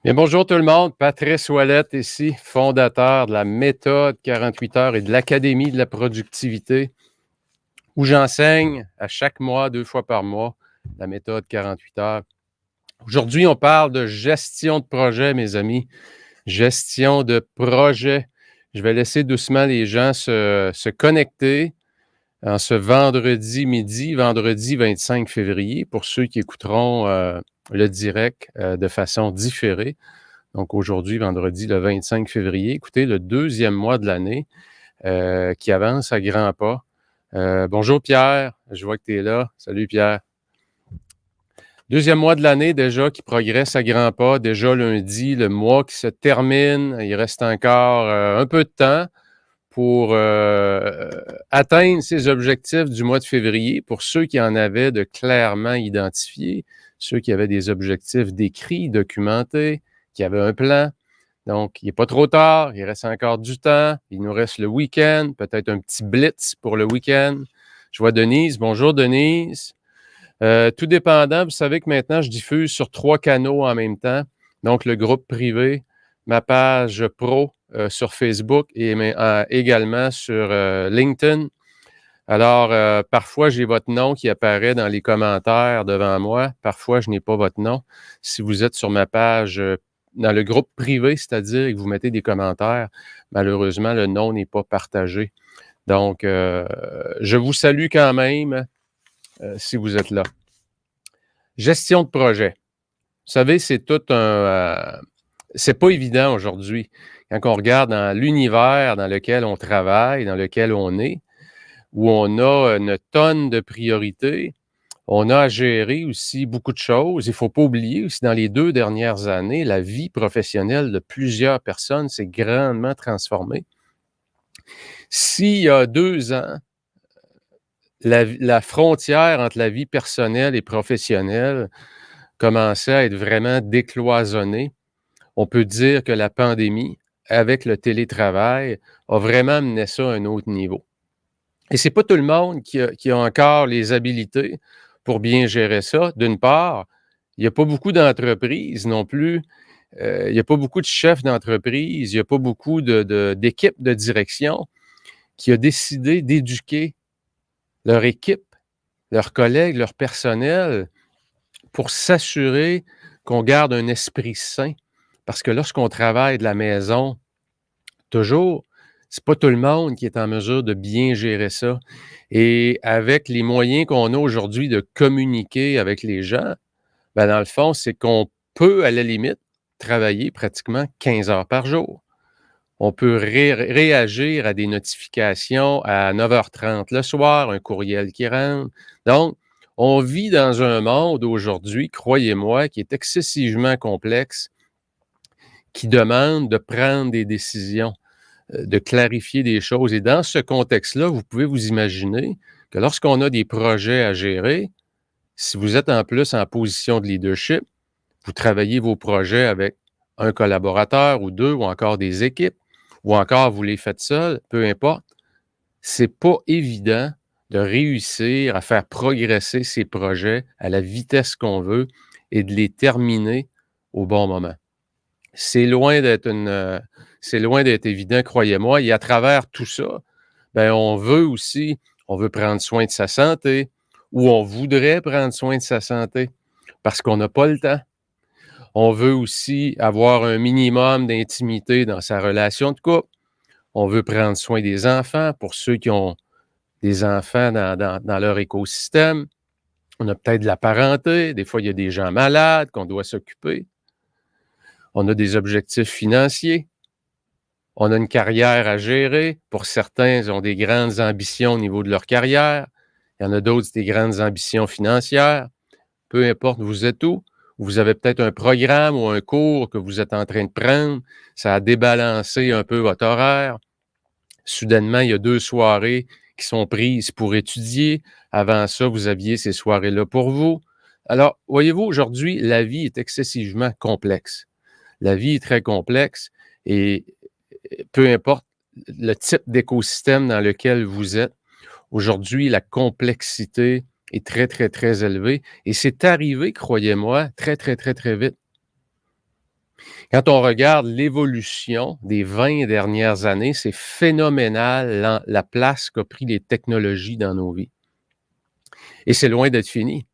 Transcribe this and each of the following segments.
Bien, bonjour tout le monde, Patrice Ouellette ici, fondateur de la méthode 48 heures et de l'Académie de la productivité, où j'enseigne à chaque mois, 2 fois par mois, la méthode 48 heures. Aujourd'hui, on parle de gestion de projet, mes amis, gestion de projet. Je vais laisser doucement les gens se connecter en ce vendredi midi, vendredi 25 février, pour ceux qui écouteront le direct de façon différée. Donc aujourd'hui, vendredi, le 25 février. Écoutez, le deuxième mois de l'année qui avance à grands pas. Bonjour Pierre, je vois que tu es là. Salut Pierre. Deuxième mois de l'année déjà qui progresse à grands pas. Déjà lundi, le mois qui se termine. Il reste encore un peu de temps pour atteindre ses objectifs du mois de février. Pour ceux qui en avaient de clairement identifiés, ceux qui avaient des objectifs décrits, documentés, qui avaient un plan. Donc, il n'est pas trop tard, il reste encore du temps, il nous reste le week-end, peut-être un petit blitz pour le week-end. Je vois Denise. Bonjour Denise. Tout dépendant, vous savez que maintenant, je diffuse sur 3 canaux en même temps. Donc, le groupe privé, ma page pro sur Facebook et également sur LinkedIn. Alors, parfois, j'ai votre nom qui apparaît dans les commentaires devant moi. Parfois, je n'ai pas votre nom. Si vous êtes sur ma page dans le groupe privé, c'est-à-dire que vous mettez des commentaires, malheureusement, le nom n'est pas partagé. Donc, je vous salue quand même si vous êtes là. Gestion de projet. Vous savez, c'est tout c'est pas évident aujourd'hui. Quand on regarde dans l'univers dans lequel on travaille, dans lequel on est, où on a une tonne de priorités, on a à gérer aussi beaucoup de choses. Il ne faut pas oublier aussi, dans les 2 dernières années, la vie professionnelle de plusieurs personnes s'est grandement transformée. S'il y a 2 ans, la frontière entre la vie personnelle et professionnelle commençait à être vraiment décloisonnée, on peut dire que la pandémie, avec le télétravail, a vraiment amené ça à un autre niveau. Et c'est pas tout le monde qui a encore les habilités pour bien gérer ça. D'une part, il n'y a pas beaucoup d'entreprises non plus. Il n'y a pas beaucoup de chefs d'entreprise. Il n'y a pas beaucoup d'équipes de direction qui a décidé d'éduquer leur équipe, leurs collègues, leur personnel pour s'assurer qu'on garde un esprit sain. Parce que lorsqu'on travaille de la maison, toujours, c'est pas tout le monde qui est en mesure de bien gérer ça. Et avec les moyens qu'on a aujourd'hui de communiquer avec les gens, ben dans le fond, c'est qu'on peut, à la limite, travailler pratiquement 15 heures par jour. On peut réagir à des notifications à 9h30 le soir, un courriel qui rentre. Donc, on vit dans un monde aujourd'hui, croyez-moi, qui est excessivement complexe, qui demande de prendre des décisions, de clarifier des choses. Et dans ce contexte-là, vous pouvez vous imaginer que lorsqu'on a des projets à gérer, si vous êtes en plus en position de leadership, vous travaillez vos projets avec un collaborateur ou 2 ou encore des équipes, ou encore vous les faites seuls, peu importe, c'est pas évident de réussir à faire progresser ces projets à la vitesse qu'on veut et de les terminer au bon moment. C'est loin d'être c'est loin d'être évident, croyez-moi. Et à travers tout ça, ben, on veut prendre soin de sa santé ou on voudrait prendre soin de sa santé parce qu'on n'a pas le temps. On veut aussi avoir un minimum d'intimité dans sa relation de couple. On veut prendre soin des enfants pour ceux qui ont des enfants dans leur écosystème. On a peut-être de la parenté. Des fois, il y a des gens malades qu'on doit s'occuper. On a des objectifs financiers. On a une carrière à gérer. Pour certains, ils ont des grandes ambitions au niveau de leur carrière. Il y en a d'autres, des grandes ambitions financières. Peu importe, vous êtes où. Vous avez peut-être un programme ou un cours que vous êtes en train de prendre. Ça a débalancé un peu votre horaire. Soudainement, il y a 2 soirées qui sont prises pour étudier. Avant ça, vous aviez ces soirées-là pour vous. Alors, voyez-vous, aujourd'hui, la vie est excessivement complexe. La vie est très complexe et peu importe le type d'écosystème dans lequel vous êtes, aujourd'hui, la complexité est très, très, très élevée et c'est arrivé, croyez-moi, très, très, très, très vite. Quand on regarde l'évolution des 20 dernières années, c'est phénoménal la place qu'a pris les technologies dans nos vies. Et c'est loin d'être fini.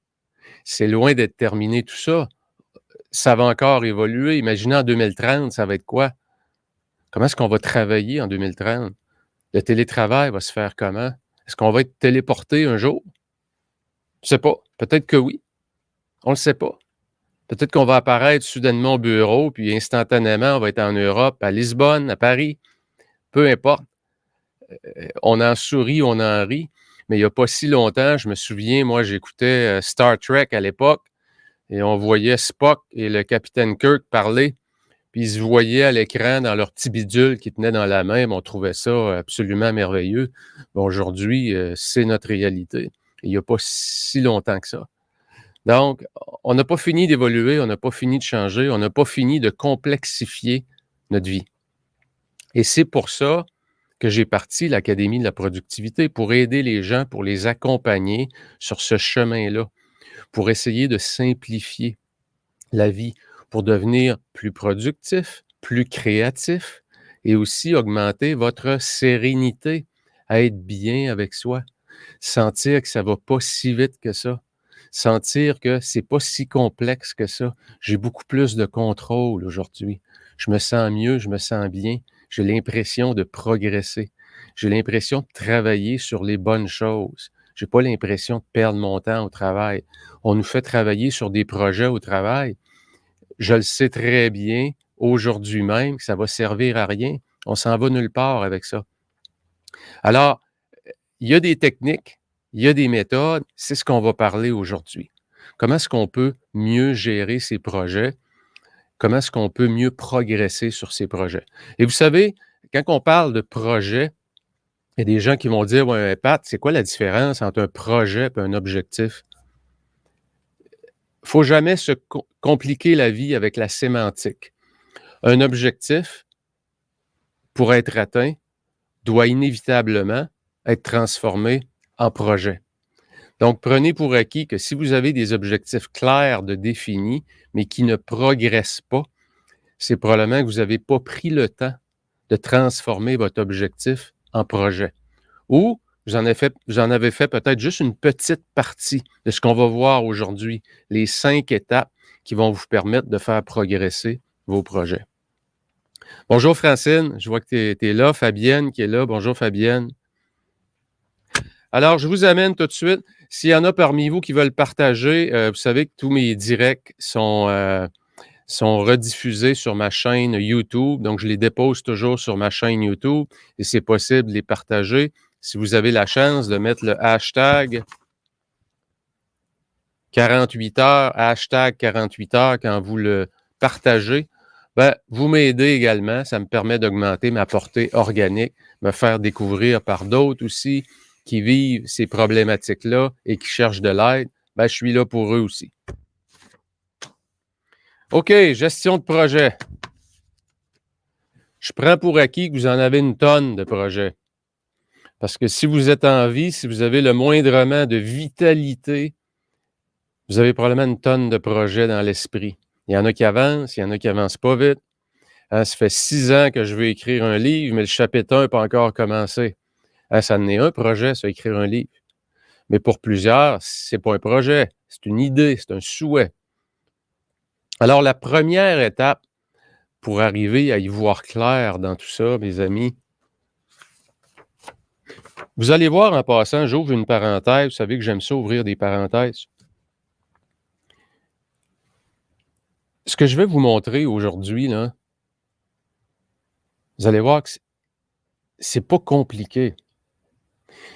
C'est loin d'être terminé tout ça. Ça va encore évoluer. Imaginez en 2030, ça va être quoi? Comment est-ce qu'on va travailler en 2030? Le télétravail va se faire comment? Est-ce qu'on va être téléporté un jour? Je ne sais pas. Peut-être que oui. On ne le sait pas. Peut-être qu'on va apparaître soudainement au bureau, puis instantanément, on va être en Europe, à Lisbonne, à Paris. Peu importe. On en sourit, on en rit. Mais il n'y a pas si longtemps, je me souviens, moi, j'écoutais Star Trek à l'époque, et on voyait Spock et le capitaine Kirk parler, puis ils se voyaient à l'écran dans leur petit bidule qu'ils tenaient dans la main. On trouvait ça absolument merveilleux. Bon, aujourd'hui, c'est notre réalité. Il n'y a pas si longtemps que ça. Donc, on n'a pas fini d'évoluer, on n'a pas fini de changer, on n'a pas fini de complexifier notre vie. Et c'est pour ça que j'ai parti l'Académie de la productivité, pour aider les gens, pour les accompagner sur ce chemin-là, pour essayer de simplifier la vie, pour devenir plus productif, plus créatif et aussi augmenter votre sérénité, à être bien avec soi, sentir que ça va pas si vite que ça, sentir que c'est pas si complexe que ça. J'ai beaucoup plus de contrôle aujourd'hui. Je me sens mieux, je me sens bien. J'ai l'impression de progresser. J'ai l'impression de travailler sur les bonnes choses. J'ai pas l'impression de perdre mon temps au travail. On nous fait travailler sur des projets au travail. Je le sais très bien aujourd'hui même que ça va servir à rien. On s'en va nulle part avec ça. Alors, il y a des techniques, il y a des méthodes, c'est ce qu'on va parler aujourd'hui. Comment est-ce qu'on peut mieux gérer ces projets? Comment est-ce qu'on peut mieux progresser sur ces projets? Et vous savez, quand on parle de projet, il y a des gens qui vont dire, ouais, Pat, c'est quoi la différence entre un projet et un objectif? Il ne faut jamais se compliquer la vie avec la sémantique. Un objectif, pour être atteint, doit inévitablement être transformé en projet. Donc, prenez pour acquis que si vous avez des objectifs clairs de définis, mais qui ne progressent pas, c'est probablement que vous n'avez pas pris le temps de transformer votre objectif en projet. Ou vous en avez fait peut-être juste une petite partie de ce qu'on va voir aujourd'hui, les 5 étapes qui vont vous permettre de faire progresser vos projets. Bonjour Francine, je vois que tu es là. Fabienne qui est là. Bonjour Fabienne. Alors, je vous amène tout de suite. S'il y en a parmi vous qui veulent partager, vous savez que tous mes directs sont rediffusés sur ma chaîne YouTube. Donc, je les dépose toujours sur ma chaîne YouTube et c'est possible de les partager. Si vous avez la chance de mettre le hashtag 48 heures, hashtag 48 heures quand vous le partagez, ben, vous m'aidez également. Ça me permet d'augmenter ma portée organique, me faire découvrir par d'autres aussi qui vivent ces problématiques-là et qui cherchent de l'aide. Ben, je suis là pour eux aussi. OK, gestion de projet. Je prends pour acquis que vous en avez une tonne de projets. Parce que si vous êtes en vie, si vous avez le moindrement de vitalité, vous avez probablement une tonne de projets dans l'esprit. Il y en a qui avancent, il y en a qui avancent pas vite. Hein, ça fait 6 ans que je veux écrire un livre, mais le chapitre 1 n'a pas encore commencé. Hein, ça en est un projet, ça, écrire un livre. Mais pour plusieurs, c'est pas un projet, c'est une idée, c'est un souhait. Alors, la première étape pour arriver à y voir clair dans tout ça, mes amis, vous allez voir en passant, j'ouvre une parenthèse, vous savez que j'aime ça ouvrir des parenthèses. Ce que je vais vous montrer aujourd'hui, là, vous allez voir que c'est pas compliqué.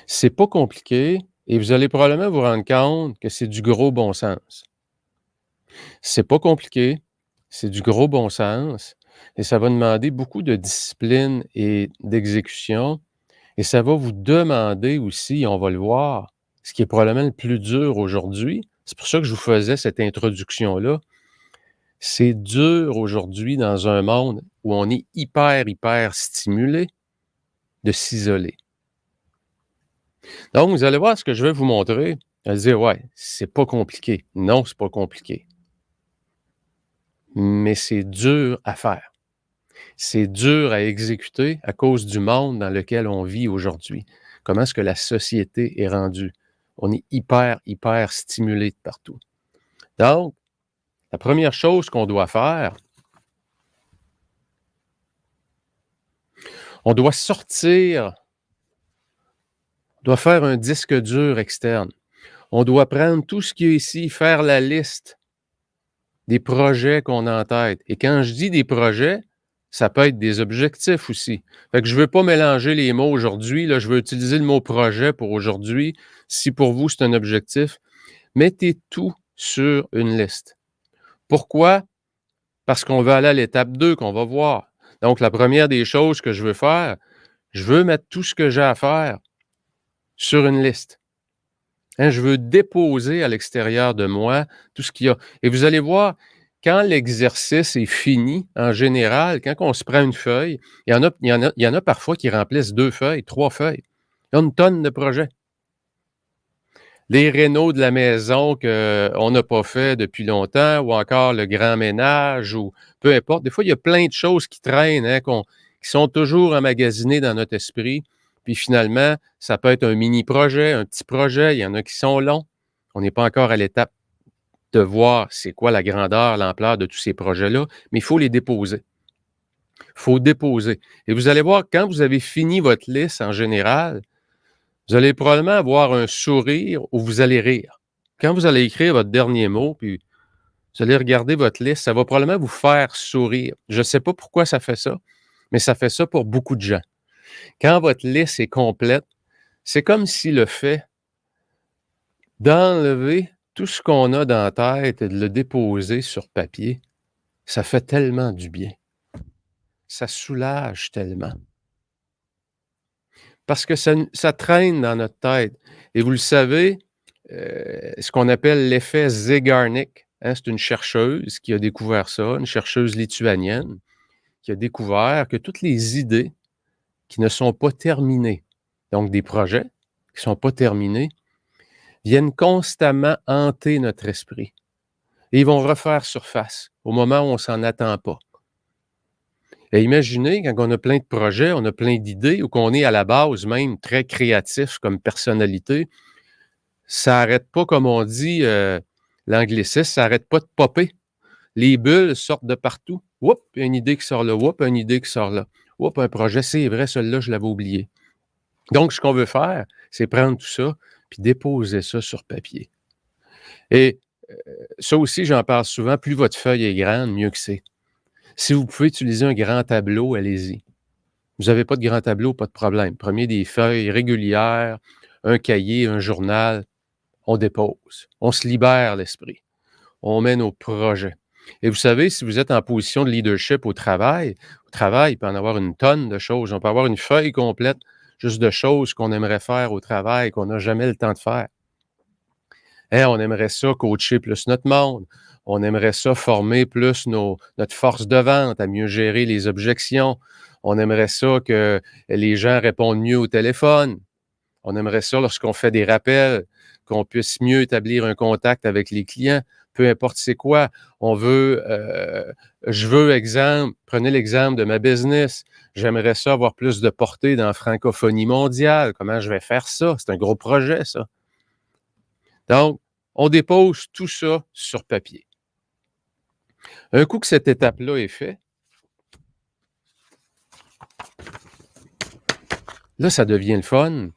C'est pas compliqué et vous allez probablement vous rendre compte que c'est du gros bon sens. C'est pas compliqué, c'est du gros bon sens et ça va demander beaucoup de discipline et d'exécution et ça va vous demander aussi, on va le voir, ce qui est probablement le plus dur aujourd'hui. C'est pour ça que je vous faisais cette introduction-là. C'est dur aujourd'hui dans un monde où on est hyper stimulé de s'isoler. Donc, vous allez voir ce que je vais vous montrer. Vous allez dire, ouais, c'est pas compliqué. Non, c'est pas compliqué. mais c'est dur à faire. C'est dur à exécuter à cause du monde dans lequel on vit aujourd'hui. Comment est-ce que la société est rendue? On est hyper, hyper stimulé de partout. Donc, la première chose qu'on doit faire, on doit sortir, on doit faire un disque dur externe. On doit prendre tout ce qui est ici, faire la liste des projets qu'on a en tête. Et quand je dis des projets, ça peut être des objectifs aussi. Fait que je ne veux pas mélanger les mots aujourd'hui. Là, je veux utiliser le mot projet pour aujourd'hui. Si pour vous, c'est un objectif, mettez tout sur une liste. Pourquoi? Parce qu'on veut aller à l'étape 2 qu'on va voir. Donc, la première des choses que je veux faire, je veux mettre tout ce que j'ai à faire sur une liste. Hein, je veux déposer à l'extérieur de moi tout ce qu'il y a. Et vous allez voir, quand l'exercice est fini, en général, quand on se prend une feuille, il y en a parfois qui remplissent 2 feuilles, 3 feuilles. Il y a une tonne de projets. Les rénaux de la maison qu'on n'a pas fait depuis longtemps, ou encore le grand ménage, ou peu importe. Des fois, il y a plein de choses qui traînent, hein, qui sont toujours emmagasinées dans notre esprit. Puis finalement, ça peut être un mini-projet, un petit projet. Il y en a qui sont longs. On n'est pas encore à l'étape de voir c'est quoi la grandeur, l'ampleur de tous ces projets-là, mais il faut les déposer. Il faut déposer. Et vous allez voir, quand vous avez fini votre liste en général, vous allez probablement avoir un sourire ou vous allez rire. Quand vous allez écrire votre dernier mot, puis vous allez regarder votre liste, ça va probablement vous faire sourire. Je ne sais pas pourquoi ça fait ça, mais ça fait ça pour beaucoup de gens. Quand votre liste est complète, c'est comme si le fait d'enlever tout ce qu'on a dans la tête et de le déposer sur papier, ça fait tellement du bien. Ça soulage tellement. Parce que ça traîne dans notre tête. Et vous le savez, ce qu'on appelle l'effet Zeigarnik, hein, c'est une chercheuse qui a découvert ça, une chercheuse lituanienne, qui a découvert que toutes les idées qui ne sont pas terminées, donc des projets qui ne sont pas terminés, viennent constamment hanter notre esprit. Et ils vont refaire surface au moment où on ne s'en attend pas. Et imaginez, quand on a plein de projets, on a plein d'idées, ou qu'on est à la base même très créatif comme personnalité, ça n'arrête pas, comme on dit, l'anglicisme, ça n'arrête pas de popper. Les bulles sortent de partout. Oups, une idée qui sort là. Oups, une idée qui sort là. Oups, un projet, c'est vrai, celui-là, je l'avais oublié. Donc, ce qu'on veut faire, c'est prendre tout ça puis déposer ça sur papier. Et ça aussi, j'en parle souvent, plus votre feuille est grande, mieux que c'est. Si vous pouvez utiliser un grand tableau, allez-y. Vous n'avez pas de grand tableau, pas de problème. Prenez des feuilles régulières, un cahier, un journal, on dépose. On se libère l'esprit. On mène au projet. Et vous savez, si vous êtes en position de leadership au travail, il peut en avoir une tonne de choses. On peut avoir une feuille complète juste de choses qu'on aimerait faire au travail, qu'on n'a jamais le temps de faire. Hein, on aimerait ça coacher plus notre monde. On aimerait ça former plus notre force de vente, à mieux gérer les objections. On aimerait ça que les gens répondent mieux au téléphone. On aimerait ça, lorsqu'on fait des rappels, qu'on puisse mieux établir un contact avec les clients, peu importe c'est quoi. Je veux, exemple, prenez l'exemple de ma business. J'aimerais ça avoir plus de portée dans la francophonie mondiale. Comment je vais faire ça? C'est un gros projet, ça. Donc, on dépose tout ça sur papier. Un coup que cette étape-là est faite, là, ça devient le fun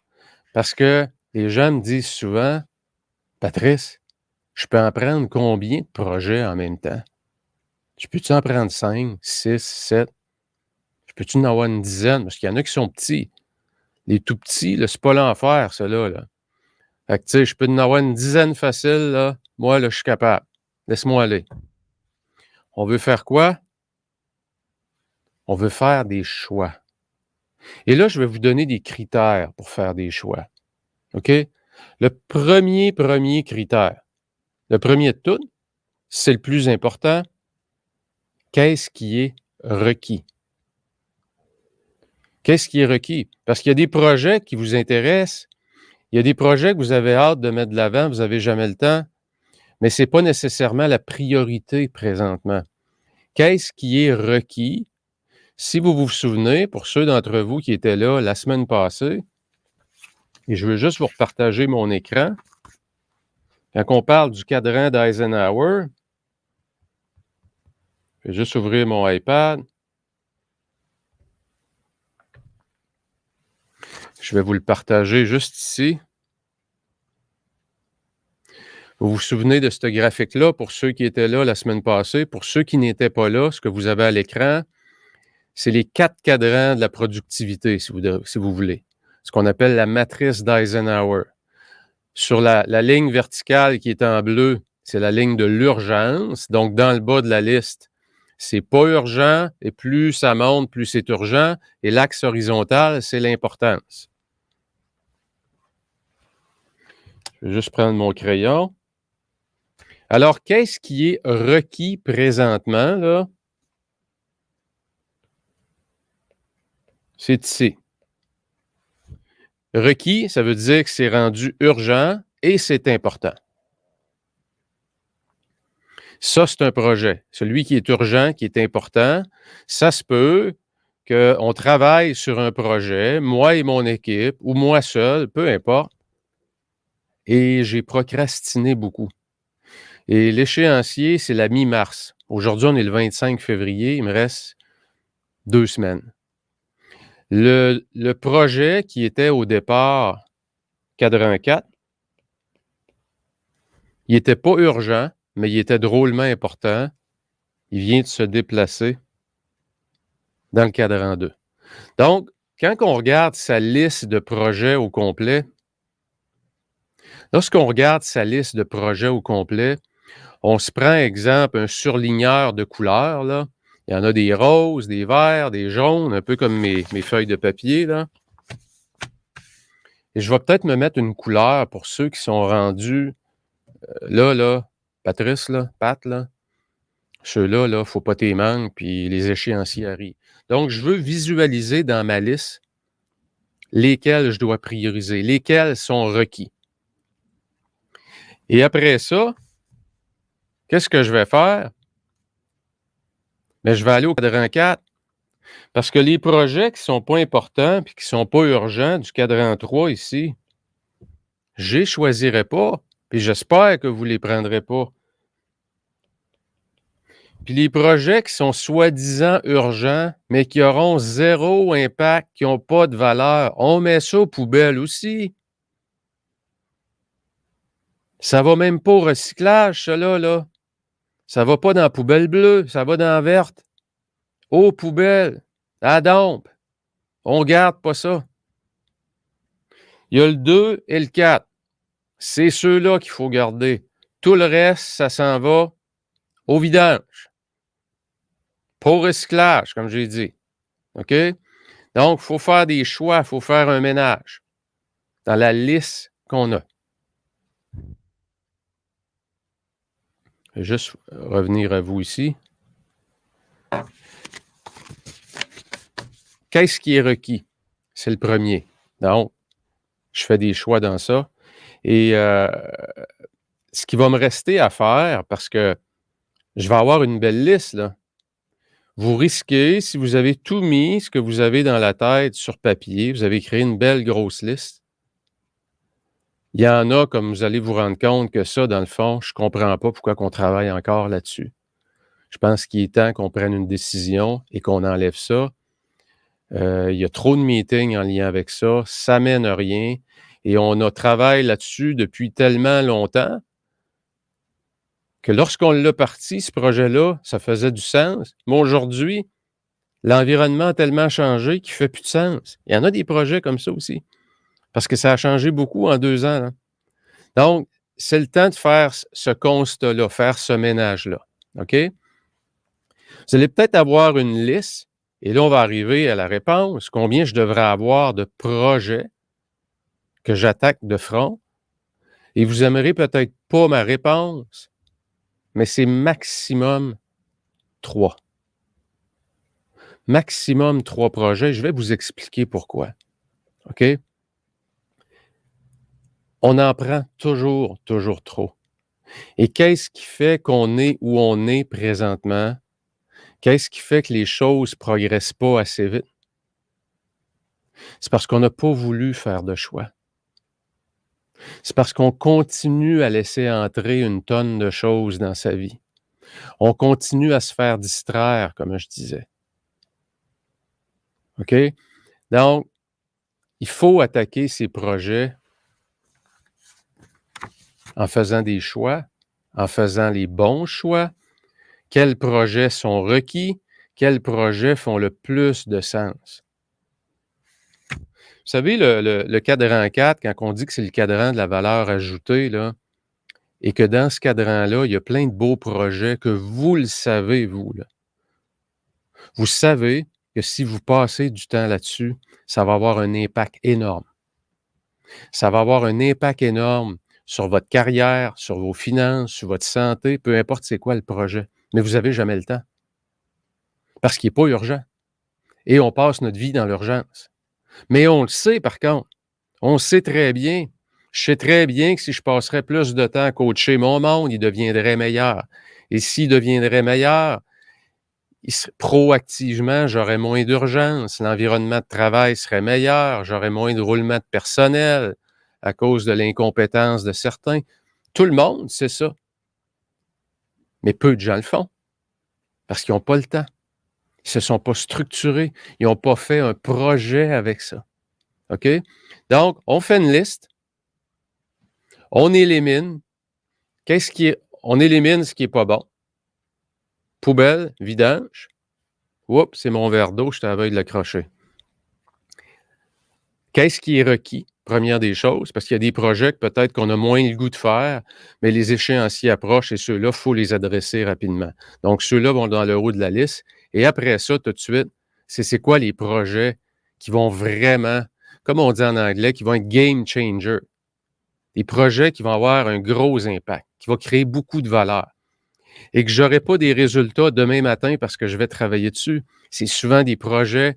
parce que les gens me disent souvent, Patrice, je peux en prendre combien de projets en même temps? Je peux-tu en prendre 5, 6, 7? Je peux-tu en avoir une dizaine? Parce qu'il y en a qui sont petits. Les tout petits, là, c'est pas l'enfer, ceux-là. Là. Fait que, tu sais, je peux en avoir une dizaine facile, là. Moi, là, je suis capable. Laisse-moi aller. On veut faire quoi? On veut faire des choix. Et là, je vais vous donner des critères pour faire des choix. OK? Le premier critère, le premier de tout, c'est le plus important. Qu'est-ce qui est requis? Qu'est-ce qui est requis? Parce qu'il y a des projets qui vous intéressent, il y a des projets que vous avez hâte de mettre de l'avant, vous n'avez jamais le temps, mais ce n'est pas nécessairement la priorité présentement. Qu'est-ce qui est requis? Si vous vous souvenez, pour ceux d'entre vous qui étaient là la semaine passée, et je veux juste vous repartager mon écran, quand on parle du cadran d'Eisenhower, je vais juste ouvrir mon iPad. Je vais vous le partager juste ici. Vous vous souvenez de ce graphique-là pour ceux qui étaient là la semaine passée. Pour ceux qui n'étaient pas là, ce que vous avez à l'écran, c'est les 4 cadrans de la productivité, si vous voulez. Ce qu'on appelle la matrice d'Eisenhower. Sur la ligne verticale qui est en bleu, c'est la ligne de l'urgence. Donc, dans le bas de la liste, c'est pas urgent, et plus ça monte, plus c'est urgent. Et l'axe horizontal, c'est l'importance. Je vais juste prendre mon crayon. Alors, qu'est-ce qui est requis présentement, là? C'est ici. Requis, ça veut dire que c'est rendu urgent et c'est important. Ça, c'est un projet. Celui qui est urgent, qui est important, ça se peut qu'on travaille sur un projet, moi et mon équipe, ou moi seul, peu importe, et j'ai procrastiné beaucoup. Et l'échéancier, c'est la mi-mars. Aujourd'hui, on est le 25 février, il me reste 2 semaines. Le projet qui était au départ cadran 4, il n'était pas urgent, mais il était drôlement important. Il vient de se déplacer dans le cadran 2. Donc, quand on regarde sa liste de projets au complet, lorsqu'on regarde sa liste de projets au complet, on se prend, exemple, un surligneur de couleurs, là. Il y en a des roses, des verts, des jaunes, un peu comme mes feuilles de papier, là. Et je vais peut-être me mettre une couleur pour ceux qui sont rendus là, Patrice, là, Pat, là. Ceux-là, il ne faut pas t'y manquer, puis les échéanciers arrivent. Donc, je veux visualiser dans ma liste lesquels je dois prioriser, lesquels sont requis. Et après ça, qu'est-ce que je vais faire? Bien, je vais aller au cadran 4 parce que les projets qui ne sont pas importants et qui ne sont pas urgents du cadran 3 ici, je ne les choisirai pas, puis j'espère que vous ne les prendrez pas. Puis les projets qui sont soi-disant urgents, mais qui auront zéro impact, qui n'ont pas de valeur, on met ça aux poubelles aussi. Ça ne va même pas au recyclage, ça là. Ça ne va pas dans la poubelle bleue, ça va dans la verte. Aux poubelles, à la dompe. On ne garde pas ça. Il y a le 2 et le 4. C'est ceux-là qu'il faut garder. Tout le reste, ça s'en va au vidange. Pas au recyclage, comme j'ai dit. OK? Donc, il faut faire des choix, il faut faire un ménage dans la liste qu'on a. Je vais juste revenir à vous ici. Qu'est-ce qui est requis? C'est le premier. Donc, je fais des choix dans ça. Et ce qui va me rester à faire, parce que je vais avoir une belle liste, là. Vous risquez, si vous avez tout mis, ce que vous avez dans la tête sur papier, vous avez créé une belle grosse liste. Il y en a, comme vous allez vous rendre compte que ça, dans le fond, je ne comprends pas pourquoi on travaille encore là-dessus. Je pense qu'il est temps qu'on prenne une décision et qu'on enlève ça. Il y a trop de meetings en lien avec ça. Ça mène à rien. Et on a travaillé là-dessus depuis tellement longtemps que lorsqu'on l'a parti, ce projet-là, ça faisait du sens. Mais aujourd'hui, l'environnement a tellement changé qu'il ne fait plus de sens. Il y en a des projets comme ça aussi, parce que ça a changé beaucoup en 2 ans. Là. Donc, c'est le temps de faire ce constat-là, faire ce ménage-là. OK? Vous allez peut-être avoir une liste, et là, on va arriver à la réponse. Combien je devrais avoir de projets que j'attaque de front? Et vous n'aimerez peut-être pas ma réponse, mais c'est maximum 3. Maximum 3 projets. Je vais vous expliquer pourquoi. OK? On en prend toujours trop. Et qu'est-ce qui fait qu'on est où on est présentement? Qu'est-ce qui fait que les choses ne progressent pas assez vite? C'est parce qu'on n'a pas voulu faire de choix. C'est parce qu'on continue à laisser entrer une tonne de choses dans sa vie. On continue à se faire distraire, comme je disais. OK? Donc, il faut attaquer ces projets en faisant des choix, en faisant les bons choix. Quels projets sont requis? Quels projets font le plus de sens? Vous savez, le cadran 4, quand on dit que c'est le cadran de la valeur ajoutée, là, et que dans ce cadran-là, il y a plein de beaux projets que vous le savez, vous, là. Vous savez que si vous passez du temps là-dessus, ça va avoir un impact énorme. Ça va avoir un impact énorme sur votre carrière, sur vos finances, sur votre santé, peu importe c'est quoi le projet. Mais vous n'avez jamais le temps. Parce qu'il n'est pas urgent. Et on passe notre vie dans l'urgence. Mais on le sait, par contre. On sait très bien. Je sais très bien que si je passerais plus de temps à coacher mon monde, il deviendrait meilleur. Et s'il deviendrait meilleur, proactivement, j'aurais moins d'urgence. L'environnement de travail serait meilleur. J'aurais moins de roulement de personnel à cause de l'incompétence de certains. Tout le monde sait ça. Mais peu de gens le font parce qu'ils n'ont pas le temps. Ils ne se sont pas structurés. Ils n'ont pas fait un projet avec ça. OK? Donc, on fait une liste. On élimine. On élimine ce qui n'est pas bon. Poubelle, vidange. Oups, c'est mon verre d'eau, je suis à la veille de l'accrocher. Qu'est-ce qui est requis? Première des choses, parce qu'il y a des projets que peut-être qu'on a moins le goût de faire, mais les échéanciers approchent et ceux-là, il faut les adresser rapidement. Donc, ceux-là vont dans le haut de la liste. Et après ça, tout de suite, c'est quoi les projets qui vont vraiment, comme on dit en anglais, qui vont être game changer. Des projets qui vont avoir un gros impact, qui vont créer beaucoup de valeur. Et que je n'aurai pas des résultats demain matin parce que je vais travailler dessus. C'est souvent des projets,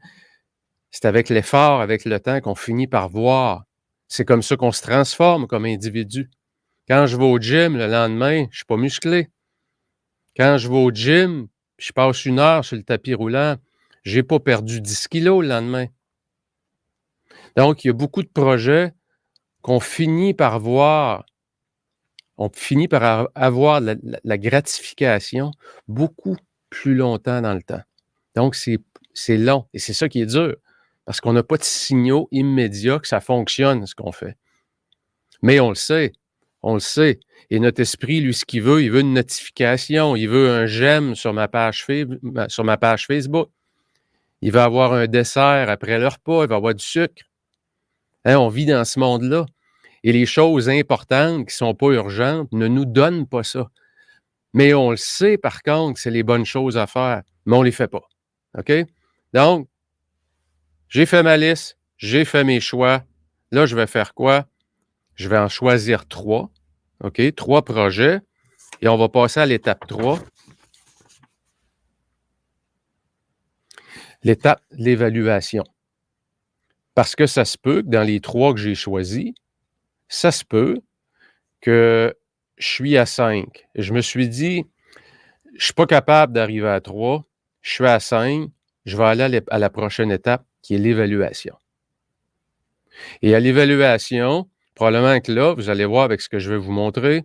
c'est avec l'effort, avec le temps qu'on finit par voir. C'est comme ça qu'on se transforme comme individu. Quand je vais au gym le lendemain, je ne suis pas musclé. Quand je vais au gym, je passe 1 heure sur le tapis roulant, je n'ai pas perdu 10 kilos le lendemain. Donc, il y a beaucoup de projets qu'on finit par voir. On finit par avoir la gratification beaucoup plus longtemps dans le temps. Donc, c'est long et c'est ça qui est dur parce qu'on n'a pas de signaux immédiats que ça fonctionne, ce qu'on fait. Mais on le sait. On le sait. Et notre esprit, lui, ce qu'il veut, il veut une notification, il veut un j'aime sur ma page Facebook. Il va avoir un dessert après le repas, il va avoir du sucre. Hein, on vit dans ce monde-là. Et les choses importantes qui ne sont pas urgentes ne nous donnent pas ça. Mais on le sait, par contre, que c'est les bonnes choses à faire, mais on ne les fait pas. OK? Donc, j'ai fait ma liste, j'ai fait mes choix. Là, je vais faire quoi? Je vais en choisir 3. OK? 3 projets. Et on va passer à l'étape 3. L'étape de l'évaluation. Parce que ça se peut que dans les 3 que j'ai choisis, ça se peut que je suis à 5. Je me suis dit, je ne suis pas capable d'arriver à 3. Je suis à 5. Je vais aller à la prochaine étape qui est l'évaluation. Et à l'évaluation, probablement que là, vous allez voir avec ce que je vais vous montrer,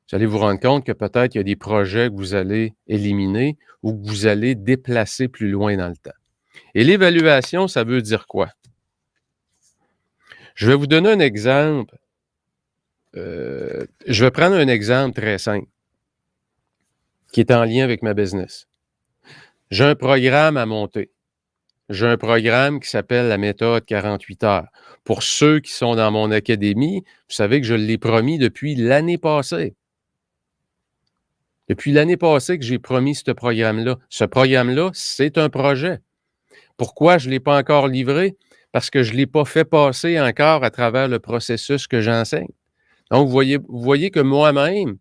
vous allez vous rendre compte que peut-être il y a des projets que vous allez éliminer ou que vous allez déplacer plus loin dans le temps. Et l'évaluation, ça veut dire quoi? Je vais vous donner un exemple. Je vais prendre un exemple très simple qui est en lien avec ma business. J'ai un programme à monter. J'ai un programme qui s'appelle la méthode 48 heures. Pour ceux qui sont dans mon académie, vous savez que je l'ai promis depuis l'année passée. Depuis l'année passée que j'ai promis ce programme-là. Ce programme-là, c'est un projet. Pourquoi je ne l'ai pas encore livré? Parce que je ne l'ai pas fait passer encore à travers le processus que j'enseigne. Donc, vous voyez que moi-même,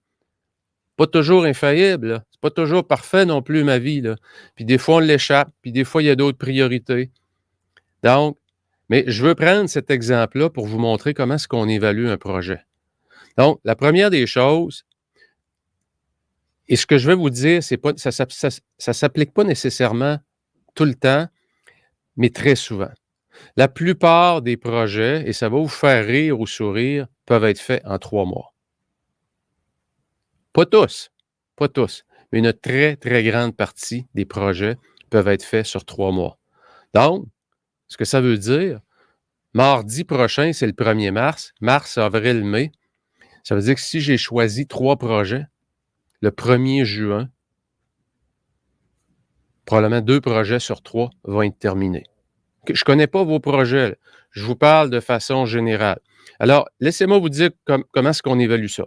pas toujours infaillible, c'est pas toujours parfait non plus ma vie, là. Puis des fois, on l'échappe, puis des fois, il y a d'autres priorités. Donc, mais je veux prendre cet exemple-là pour vous montrer comment est-ce qu'on évalue un projet. Donc, la première des choses, Et ce que je vais vous dire, c'est pas, ça ne s'applique pas nécessairement tout le temps, mais très souvent. La plupart des projets, et ça va vous faire rire ou sourire, peuvent être faits en 3 mois. Pas tous, pas tous, mais une très, très grande partie des projets peuvent être faits sur 3 mois. Donc, ce que ça veut dire, mardi prochain, c'est le 1er mars, mars, avril, mai. Ça veut dire que si j'ai choisi 3 projets, le 1er juin, probablement 2 projets sur 3 vont être terminés. Je ne connais pas vos projets, là. Je vous parle de façon générale. Alors, laissez-moi vous dire comment est-ce qu'on évalue ça.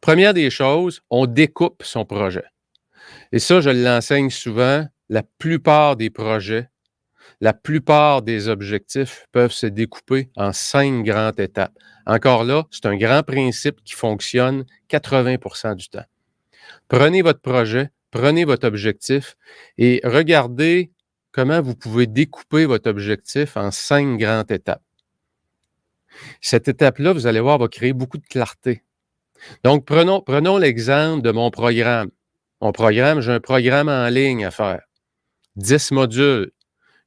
Première des choses, on découpe son projet. Et ça, je l'enseigne souvent, la plupart des projets, la plupart des objectifs peuvent se découper en 5 grandes étapes. Encore là, c'est un grand principe qui fonctionne 80% du temps. Prenez votre projet, prenez votre objectif et regardez comment vous pouvez découper votre objectif en 5 grandes étapes. Cette étape-là, vous allez voir, va créer beaucoup de clarté. Donc, prenons l'exemple de mon programme. Mon programme, j'ai un programme en ligne à faire. 10 modules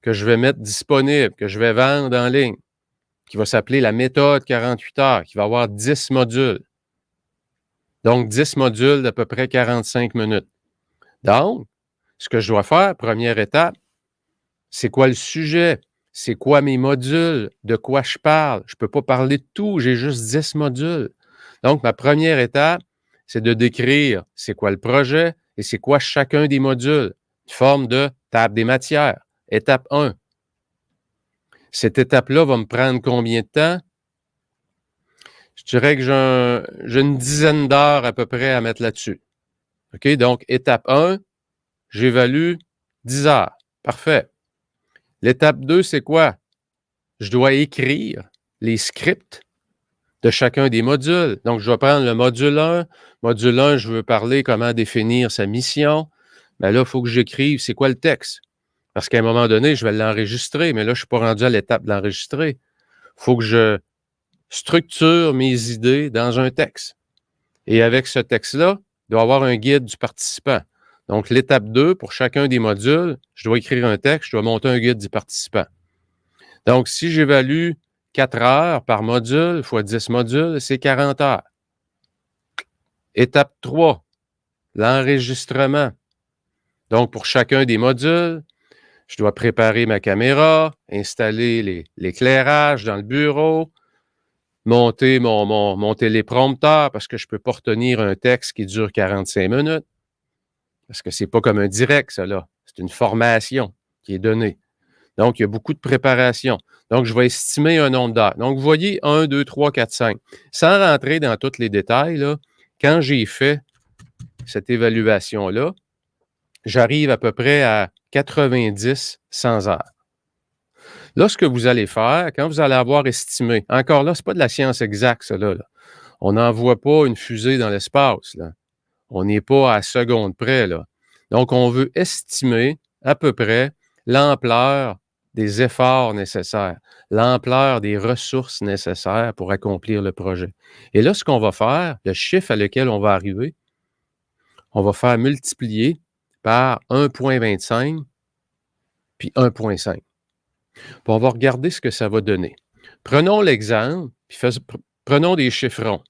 que je vais mettre disponibles, que je vais vendre en ligne, qui va s'appeler la méthode 48 heures, qui va avoir 10 modules. Donc, 10 modules d'à peu près 45 minutes. Donc, ce que je dois faire, première étape, c'est quoi le sujet? C'est quoi mes modules? De quoi je parle? Je ne peux pas parler de tout, j'ai juste 10 modules. Donc, ma première étape, c'est de décrire c'est quoi le projet et c'est quoi chacun des modules. Une forme de table des matières. Étape 1. Cette étape-là va me prendre combien de temps? Je dirais que j'ai une dizaine d'heures à peu près à mettre là-dessus. OK? Donc, étape 1, j'évalue 10 heures. Parfait. L'étape 2, c'est quoi? Je dois écrire les scripts de chacun des modules. Donc, je vais prendre le module 1. Module 1, je veux parler comment définir sa mission. Bien là, il faut que j'écrive c'est quoi le texte. Parce qu'à un moment donné, je vais l'enregistrer, mais là, je ne suis pas rendu à l'étape de l'enregistrer. Il faut que je structure mes idées dans un texte. Et avec ce texte-là, il doit y avoir un guide du participant. Donc, l'étape 2, pour chacun des modules, je dois écrire un texte, je dois monter un guide du participant. Donc, si j'évalue 4 heures par module fois 10 modules, c'est 40 heures. Étape 3, l'enregistrement. Donc, pour chacun des modules, je dois préparer ma caméra, installer l'éclairage dans le bureau, monter mon téléprompteur parce que je ne peux pas retenir un texte qui dure 45 minutes. Parce que ce n'est pas comme un direct, ça, là. C'est une formation qui est donnée. Donc, il y a beaucoup de préparation. Donc, je vais estimer un nombre d'heures. Donc, vous voyez 1, 2, 3, 4, 5. Sans rentrer dans tous les détails, là, quand j'ai fait cette évaluation-là, j'arrive à peu près à 90, 100 heures. Là, ce que vous allez faire, quand vous allez avoir estimé, encore là, ce n'est pas de la science exacte, ça, là. On n'envoie pas une fusée dans l'espace, là. On n'est pas à seconde près, là. Donc, on veut estimer à peu près l'ampleur des efforts nécessaires, l'ampleur des ressources nécessaires pour accomplir le projet. Et là, ce qu'on va faire, le chiffre à lequel on va arriver, on va faire multiplier par 1,25 puis 1,5. Puis on va regarder ce que ça va donner. Prenons l'exemple, puis prenons des chiffrons.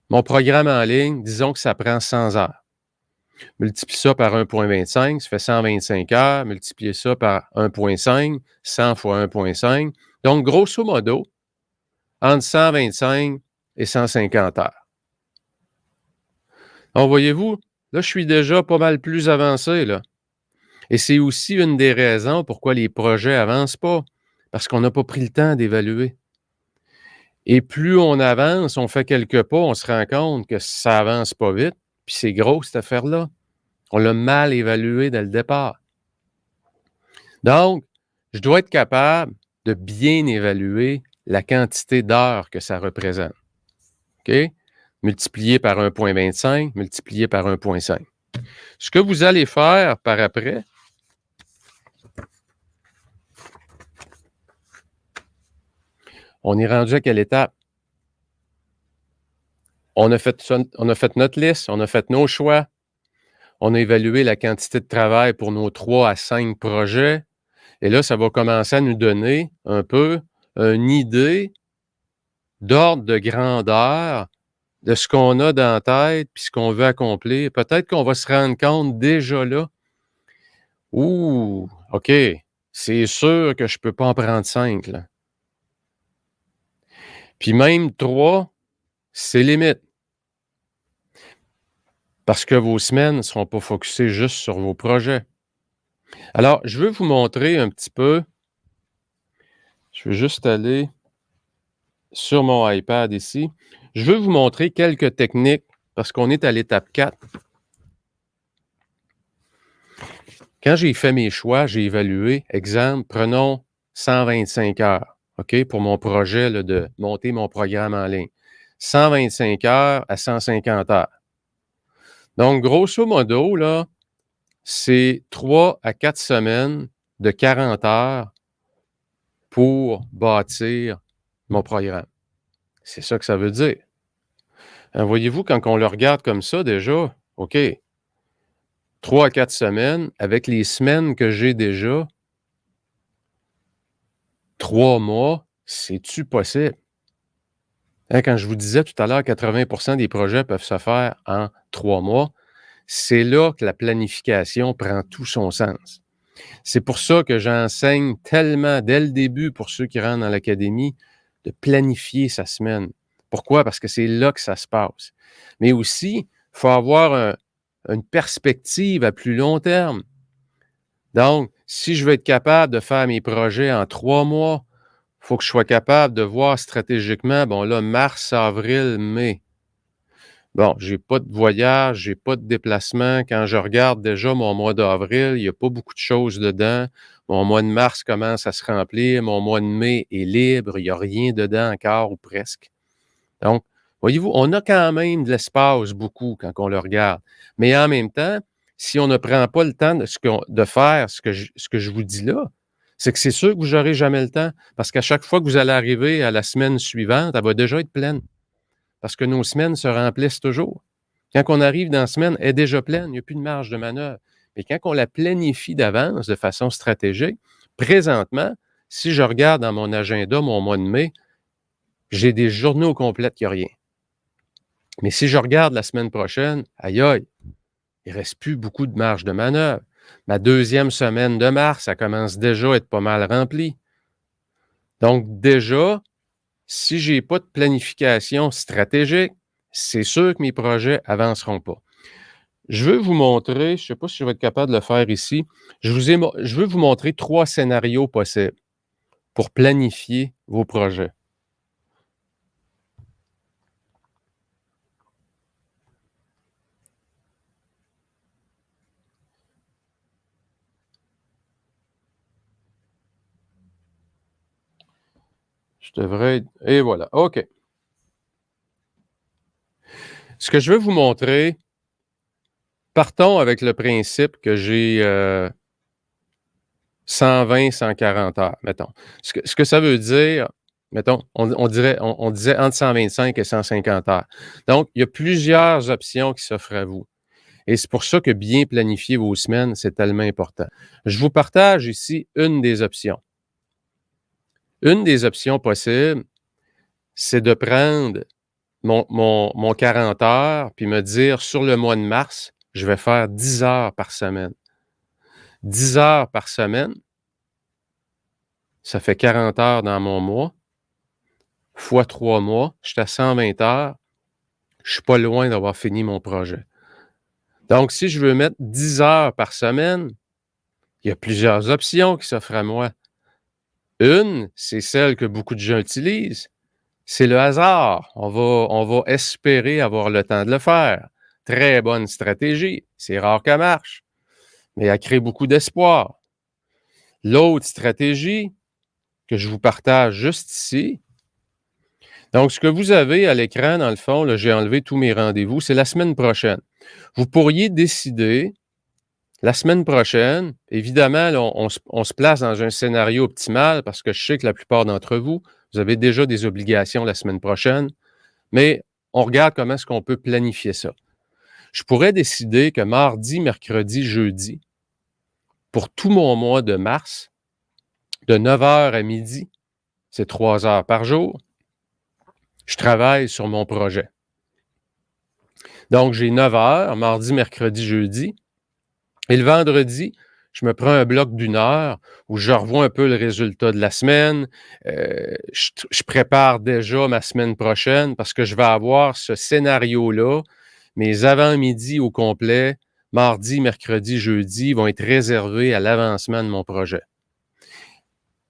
Mon programme en ligne, disons que ça prend 100 heures. Multiplie ça par 1,25, ça fait 125 heures. Multipliez ça par 1,5, 100 fois 1,5. Donc, grosso modo, entre 125 et 150 heures. Donc, voyez-vous, là, je suis déjà pas mal plus avancé, là. Et c'est aussi une des raisons pourquoi les projets n'avancent pas, parce qu'on n'a pas pris le temps d'évaluer. Et plus on avance, on fait quelques pas, on se rend compte que ça avance pas vite, puis c'est gros, cette affaire-là. On l'a mal évalué dès le départ. Donc, je dois être capable de bien évaluer la quantité d'heures que ça représente. OK? Multiplié par 1,25, multiplié par 1,5. Ce que vous allez faire par après, on est rendu à quelle étape? On a fait notre liste, on a fait nos choix, on a évalué la quantité de travail pour nos 3 à 5 projets. Et là, ça va commencer à nous donner un peu une idée d'ordre de grandeur de ce qu'on a dans la tête puis ce qu'on veut accomplir. Peut-être qu'on va se rendre compte déjà là, ouh, OK, c'est sûr que je ne peux pas en prendre 5, là. Puis même 3, c'est limite. Parce que vos semaines ne seront pas focusées juste sur vos projets. Alors, je veux vous montrer un petit peu. Je veux juste aller sur mon iPad ici. Je veux vous montrer quelques techniques parce qu'on est à l'étape 4. Quand j'ai fait mes choix, j'ai évalué, exemple, prenons 125 heures, OK, pour mon projet là, de monter mon programme en ligne. 125 heures à 150 heures. Donc, grosso modo, là, c'est 3 à 4 semaines de 40 heures pour bâtir mon programme. C'est ça que ça veut dire. Voyez-vous, quand on le regarde comme ça, déjà, OK, 3 à 4 semaines, avec les semaines que j'ai déjà, 3 mois, c'est-tu possible? Hein, quand je vous disais tout à l'heure, 80% des projets peuvent se faire en 3 mois, c'est là que la planification prend tout son sens. C'est pour ça que j'enseigne tellement dès le début, pour ceux qui rentrent dans l'académie, de planifier sa semaine. Pourquoi? Parce que c'est là que ça se passe. Mais aussi, il faut avoir une perspective à plus long terme. Donc, si je veux être capable de faire mes projets en 3 mois, il faut que je sois capable de voir stratégiquement, bon là, mars, avril, mai. Bon, j'ai pas de voyage, j'ai pas de déplacement. Quand je regarde déjà mon mois d'avril, il n'y a pas beaucoup de choses dedans. Mon mois de mars commence à se remplir. Mon mois de mai est libre. Il n'y a rien dedans encore ou presque. Donc, voyez-vous, on a quand même de l'espace beaucoup quand on le regarde. Mais en même temps, si on ne prend pas le temps de faire ce que je vous dis là, c'est que c'est sûr que vous n'aurez jamais le temps. Parce qu'à chaque fois que vous allez arriver à la semaine suivante, elle va déjà être pleine. Parce que nos semaines se remplissent toujours. Quand on arrive dans la semaine, elle est déjà pleine, il n'y a plus de marge de manœuvre. Mais quand on la planifie d'avance de façon stratégique, présentement, si je regarde dans mon agenda mon mois de mai, j'ai des journées au complet qu'il n'y a rien. Mais si je regarde la semaine prochaine, aïe aïe, il ne reste plus beaucoup de marge de manœuvre. Ma deuxième semaine de mars, ça commence déjà à être pas mal rempli. Donc déjà, si je n'ai pas de planification stratégique, c'est sûr que mes projets n'avanceront pas. Je veux vous montrer, je ne sais pas si je vais être capable de le faire ici, je veux vous montrer 3 scénarios possibles pour planifier vos projets. Je devrais... Et voilà, OK. Ce que je veux vous montrer, partons avec le principe que j'ai 120, 140 heures, mettons. Ce que ça veut dire, mettons, on disait entre 125 et 150 heures. Donc, il y a plusieurs options qui s'offrent à vous. Et c'est pour ça que bien planifier vos semaines, c'est tellement important. Je vous partage ici une des options. Une des options possibles, c'est de prendre mon 40 heures puis me dire sur le mois de mars, je vais faire 10 heures par semaine. 10 heures par semaine, ça fait 40 heures dans mon mois, fois 3 mois, je suis à 120 heures, je ne suis pas loin d'avoir fini mon projet. Donc, si je veux mettre 10 heures par semaine, il y a plusieurs options qui s'offrent à moi. Une, c'est celle que beaucoup de gens utilisent, c'est le hasard. On va espérer avoir le temps de le faire. Très bonne stratégie. C'est rare qu'elle marche, mais elle crée beaucoup d'espoir. L'autre stratégie que je vous partage juste ici, donc ce que vous avez à l'écran, dans le fond, là, j'ai enlevé tous mes rendez-vous, c'est la semaine prochaine. Vous pourriez décider, la semaine prochaine, évidemment, là, on se place dans un scénario optimal parce que je sais que la plupart d'entre vous, vous avez déjà des obligations la semaine prochaine, mais on regarde comment est-ce qu'on peut planifier ça. Je pourrais décider que mardi, mercredi, jeudi, pour tout mon mois de mars, de 9 h à midi, c'est 3 heures par jour, je travaille sur mon projet. Donc, j'ai 9 heures, mardi, mercredi, jeudi. Et le vendredi, je me prends un bloc d'1 heure où je revois un peu le résultat de la semaine. Je prépare déjà ma semaine prochaine parce que je vais avoir ce scénario-là. Mes avant-midi au complet, mardi, mercredi, jeudi, vont être réservés à l'avancement de mon projet.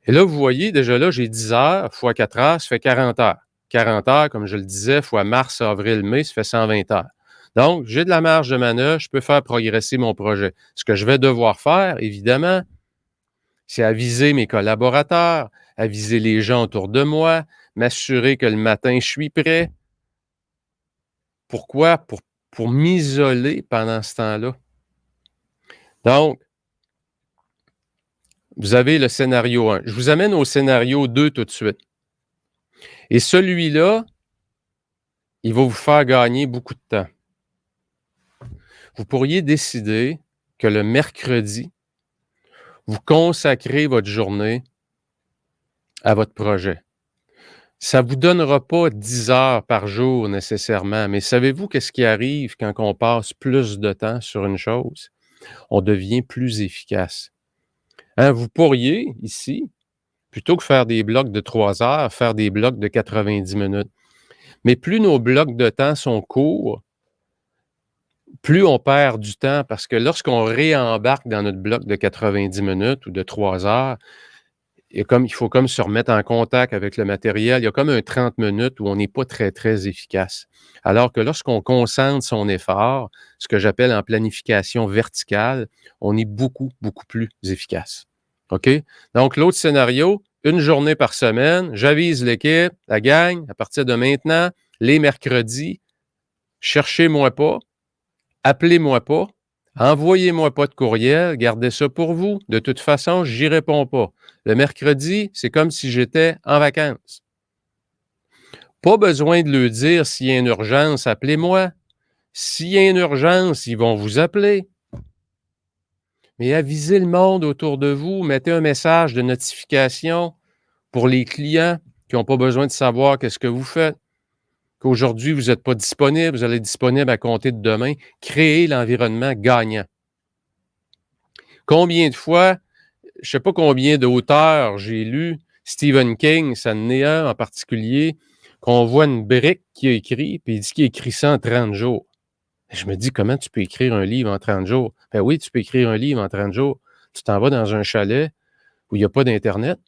Et là, vous voyez, déjà là, j'ai 10 heures fois 4 heures, ça fait 40 heures. 40 heures, comme je le disais, fois mars, avril, mai, ça fait 120 heures. Donc, j'ai de la marge de manœuvre, je peux faire progresser mon projet. Ce que je vais devoir faire, évidemment, c'est aviser mes collaborateurs, aviser les gens autour de moi, m'assurer que le matin, je suis prêt. Pourquoi? Pour m'isoler pendant ce temps-là. Donc, vous avez le scénario 1. Je vous amène au scénario 2 tout de suite. Et celui-là, il va vous faire gagner beaucoup de temps. Vous pourriez décider que le mercredi, vous consacrez votre journée à votre projet. Ça ne vous donnera pas 10 heures par jour nécessairement, mais savez-vous qu'est-ce qui arrive quand on passe plus de temps sur une chose? On devient plus efficace. Hein, vous pourriez, ici, plutôt que faire des blocs de 3 heures, faire des blocs de 90 minutes. Mais plus nos blocs de temps sont courts, plus on perd du temps parce que lorsqu'on réembarque dans notre bloc de 90 minutes ou de 3 heures, il faut comme se remettre en contact avec le matériel. Il y a comme un 30 minutes où on n'est pas très, très efficace. Alors que lorsqu'on concentre son effort, ce que j'appelle en planification verticale, on est beaucoup, beaucoup plus efficace. OK? Donc, l'autre scénario, une journée par semaine, j'avise l'équipe, la gang, à partir de maintenant, les mercredis, cherchez-moi pas, appelez-moi pas, envoyez-moi pas de courriel, gardez ça pour vous. De toute façon, j'y réponds pas. Le mercredi, c'est comme si j'étais en vacances. Pas besoin de leur dire s'il y a une urgence, appelez-moi. S'il y a une urgence, ils vont vous appeler. Mais avisez le monde autour de vous, mettez un message de notification pour les clients qui n'ont pas besoin de savoir qu'est-ce que vous faites. Qu'aujourd'hui, vous n'êtes pas disponible, vous allez être disponible à compter de demain. Créez l'environnement gagnant. Combien de fois, je ne sais pas combien d'auteurs j'ai lu, Stephen King, ça en est un en particulier, qu'on voit une brique qui a écrit, puis il dit qu'il a écrit ça en 30 jours. Je me dis, comment tu peux écrire un livre en 30 jours? Ben oui, tu peux écrire un livre en 30 jours. Tu t'en vas dans un chalet où il n'y a pas d'Internet,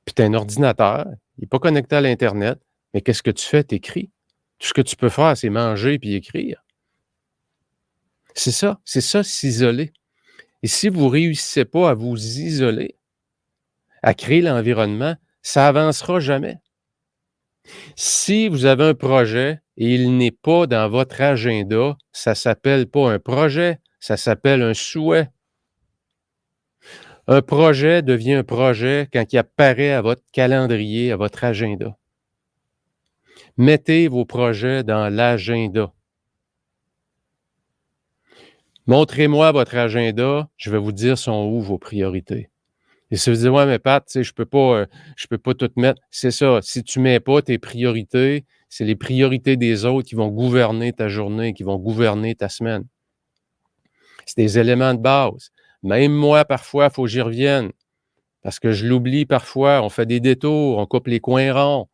puis tu as un ordinateur, il n'est pas connecté à l'Internet, mais qu'est-ce que tu fais? Tu écris. Tout ce que tu peux faire, c'est manger puis écrire. C'est ça, s'isoler. Et si vous ne réussissez pas à vous isoler, à créer l'environnement, ça n'avancera jamais. Si vous avez un projet et il n'est pas dans votre agenda, ça ne s'appelle pas un projet, ça s'appelle un souhait. Un projet devient un projet quand il apparaît à votre calendrier, à votre agenda. Mettez vos projets dans l'agenda. Montrez-moi votre agenda, je vais vous dire sont où vos priorités. Et si vous dites, ouais, mais Pat, tu sais, je peux pas tout mettre. C'est ça. Si tu ne mets pas tes priorités, c'est les priorités des autres qui vont gouverner ta journée, qui vont gouverner ta semaine. C'est des éléments de base. Même moi, parfois, il faut que j'y revienne. Parce que je l'oublie parfois. On fait des détours, on coupe les coins ronds.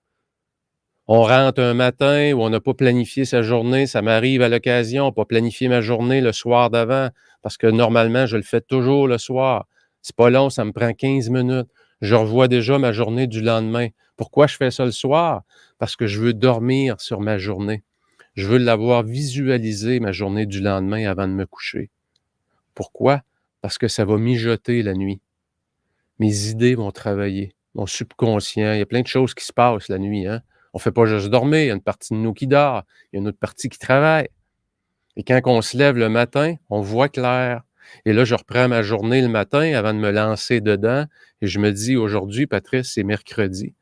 On rentre un matin où on n'a pas planifié sa journée. Ça m'arrive à l'occasion, pas planifier ma journée le soir d'avant. Parce que normalement, je le fais toujours le soir. C'est pas long, ça me prend 15 minutes. Je revois déjà ma journée du lendemain. Pourquoi je fais ça le soir? Parce que je veux dormir sur ma journée. Je veux l'avoir visualisé, ma journée du lendemain, avant de me coucher. Pourquoi? Parce que ça va mijoter la nuit. Mes idées vont travailler. Mon subconscient, il y a plein de choses qui se passent la nuit. Hein? On ne fait pas juste dormir, il y a une partie de nous qui dort, il y a une autre partie qui travaille. Et quand on se lève le matin, on voit clair. Et là, je reprends ma journée le matin avant de me lancer dedans et je me dis, aujourd'hui, Patrice, c'est mercredi.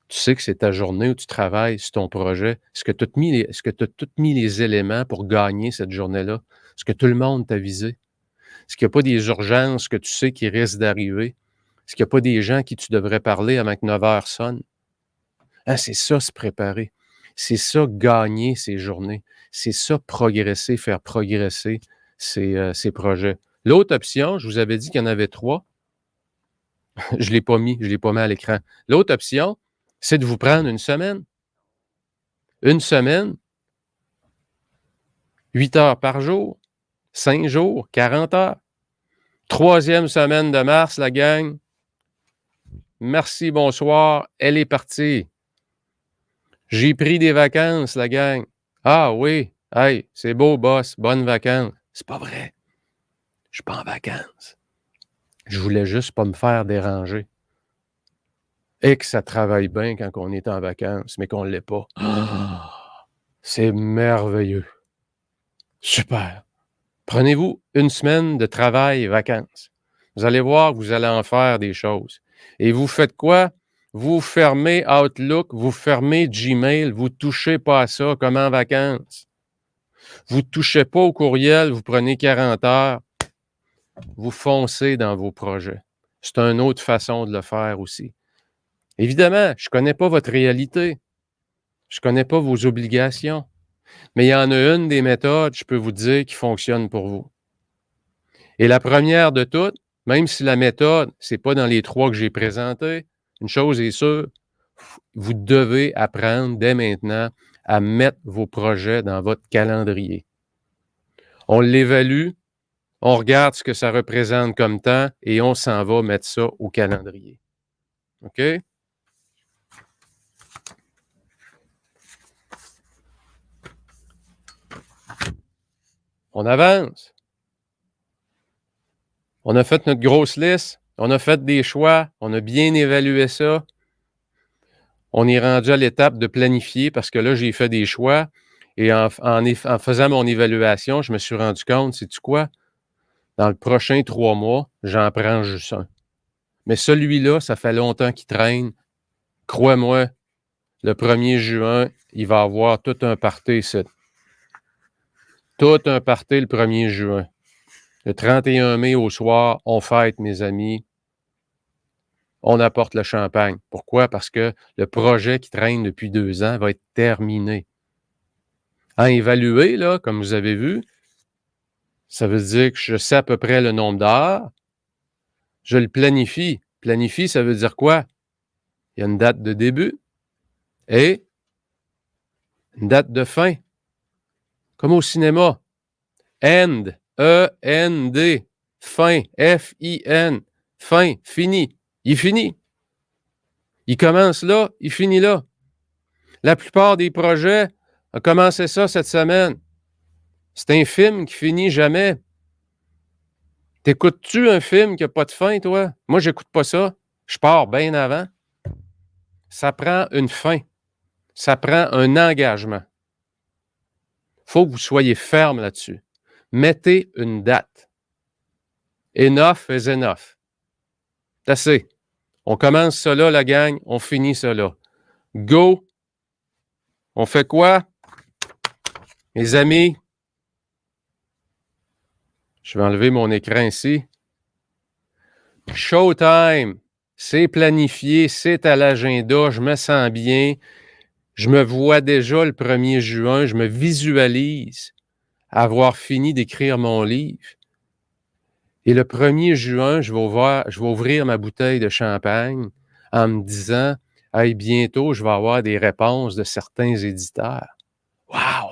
Tu sais que c'est ta journée où tu travailles sur ton projet. Est-ce que tu as tout mis les éléments pour gagner cette journée-là? Est-ce que tout le monde t'a visé? Est-ce qu'il n'y a pas des urgences que tu sais qui risquent d'arriver? Est-ce qu'il n'y a pas des gens à qui tu devrais parler avant que 9 heures sonne? Hein, c'est ça, se préparer. C'est ça, gagner ces journées. C'est ça, progresser, faire progresser ces projets. L'autre option, je vous avais dit qu'il y en avait 3. Je ne l'ai pas mis à l'écran. L'autre option, c'est de vous prendre une semaine. Une semaine, 8 heures par jour, 5 jours, 40 heures. 3e semaine de mars, la gang. Merci, bonsoir. Elle est partie. J'ai pris des vacances, la gang. Ah oui, hey, c'est beau, boss. Bonnes vacances. C'est pas vrai. Je suis pas en vacances. Je voulais juste pas me faire déranger. Et que ça travaille bien quand on est en vacances, mais qu'on ne l'est pas. C'est merveilleux. Super. Prenez-vous une semaine de travail et vacances. Vous allez voir que vous allez en faire des choses. Et vous faites quoi? Vous fermez Outlook, vous fermez Gmail, vous ne touchez pas à ça comme en vacances. Vous ne touchez pas au courriel, vous prenez 40 heures, vous foncez dans vos projets. C'est une autre façon de le faire aussi. Évidemment, je ne connais pas votre réalité. Je ne connais pas vos obligations. Mais il y en a une des méthodes, je peux vous dire, qui fonctionne pour vous. Et la première de toutes, même si la méthode, ce n'est pas dans les 3 que j'ai présentés, une chose est sûre, vous devez apprendre dès maintenant à mettre vos projets dans votre calendrier. On l'évalue, on regarde ce que ça représente comme temps et on s'en va mettre ça au calendrier. OK? On avance. On a fait notre grosse liste, on a fait des choix, on a bien évalué ça. On est rendu à l'étape de planifier parce que là, j'ai fait des choix et en faisant mon évaluation, je me suis rendu compte, sais-tu quoi? Dans le prochain 3 mois, j'en prends juste un. Mais celui-là, ça fait longtemps qu'il traîne. Crois-moi, le 1er juin, il va y avoir tout un party ici. Tout un party le 1er juin. Le 31 mai au soir, on fête, mes amis. On apporte le champagne. Pourquoi? Parce que le projet qui traîne depuis 2 ans va être terminé. À évaluer, là, comme vous avez vu, ça veut dire que je sais à peu près le nombre d'heures. Je le planifie. Planifie, ça veut dire quoi? Il y a une date de début et une date de fin. Comme au cinéma. End. E-N-D. Fin. F-I-N. Fin. Fini. Il est fini. Il commence là, il finit là. La plupart des projets ont commencé ça cette semaine. C'est un film qui finit jamais. T'écoutes-tu un film qui n'a pas de fin, toi? Moi, j'écoute pas ça. Je pars bien avant. Ça prend une fin. Ça prend un engagement. Il faut que vous soyez ferme là-dessus. Mettez une date. Enough is enough. C'est assez. On commence ça là, la gang. On finit ça là. Go. On fait quoi? Mes amis, je vais enlever mon écran ici. Showtime. C'est planifié, c'est à l'agenda. Je me sens bien. Je me vois déjà le 1er juin. Je me visualise avoir fini d'écrire mon livre. Et le 1er juin, je vais ouvrir ma bouteille de champagne en me disant, hey, bientôt, je vais avoir des réponses de certains éditeurs. Wow!